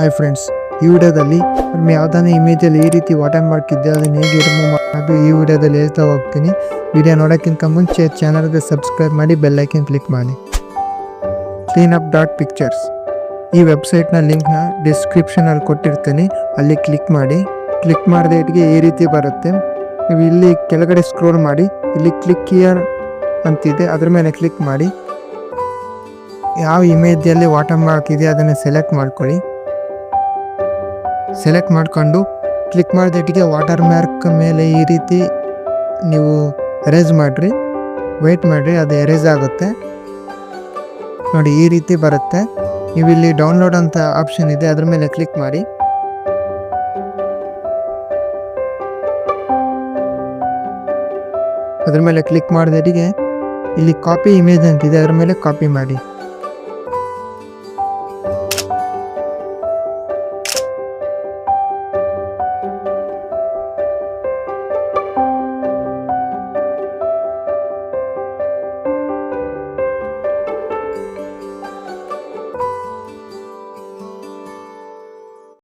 Hi friends, ಈ ವಿಡಿಯೋದಲ್ಲಿ ನಮ್ಮ ಯಾವುದಾದ್ರೂ ಇಮೇಜಲ್ಲಿ ಈ ರೀತಿ ವಾಟರ್ ಮಾರ್ಕ್ ಇದ್ದೆ ಅದನ್ನು ಹೇಗೆ ರಿಮೂವ್ ಮಾಡೋದು ಈ ವಿಡಿಯೋದಲ್ಲಿ ಹೇಳ್ತಾ ಹೋಗ್ತೀನಿ. ವಿಡಿಯೋ ನೋಡೋಕ್ಕಿಂತ ಮುಂಚೆ ಚಾನಲ್ಗೆ ಸಬ್ಸ್ಕ್ರೈಬ್ ಮಾಡಿ ಬೆಲ್ ಐಕನ್ ಕ್ಲಿಕ್ ಮಾಡಿ. cleanup.pictures ಈ ವೆಬ್ಸೈಟ್ನ ಲಿಂಕ್ನ ಡಿಸ್ಕ್ರಿಪ್ಷನಲ್ಲಿ ಕೊಟ್ಟಿರ್ತೀನಿ, ಅಲ್ಲಿ ಕ್ಲಿಕ್ ಮಾಡಿ. ಕ್ಲಿಕ್ ಮಾಡಿದೆಟಿಗೆ ಈ ರೀತಿ ಬರುತ್ತೆ. ನೀವು ಇಲ್ಲಿ ಕೆಳಗಡೆ ಸ್ಕ್ರೋಲ್ ಮಾಡಿ, ಇಲ್ಲಿ ಕ್ಲಿಕ್ ಹಿಯರ್ ಅಂತಿದೆ, ಅದ್ರ ಮೇಲೆ ಕ್ಲಿಕ್ ಮಾಡಿ. ಯಾವ ಇಮೇಜಲ್ಲಿ ವಾಟರ್ ಮಾರ್ಕ್ ಇದೆ ಅದನ್ನು ಸೆಲೆಕ್ಟ್ ಮಾಡ್ಕೊಳ್ಳಿ. ಸೆಲೆಕ್ಟ್ ಮಾಡಿಕೊಂಡು ಕ್ಲಿಕ್ ಮಾಡಿದೆಟಿಗೆ ವಾಟರ್ ಮಾರ್ಕ್ ಮೇಲೆ ಈ ರೀತಿ ನೀವು ಎರೇಸ್ ಮಾಡಿರಿ. ವೆಯ್ಟ್ ಮಾಡಿರಿ, ಅದು ಎರೇಸ್ ಆಗುತ್ತೆ ನೋಡಿ, ಈ ರೀತಿ ಬರುತ್ತೆ. ನೀವು ಇಲ್ಲಿ ಡೌನ್ಲೋಡ್ ಅಂತ ಆಪ್ಷನ್ ಇದೆ, ಅದ್ರ ಮೇಲೆ ಕ್ಲಿಕ್ ಮಾಡಿ. ಅದ್ರ ಮೇಲೆ ಕ್ಲಿಕ್ ಮಾಡಿದೆಟಿಗೆ ಇಲ್ಲಿ ಕಾಪಿ ಇಮೇಜ್ ಅಂತಿದೆ, ಅದ್ರ ಮೇಲೆ ಕಾಪಿ ಮಾಡಿ.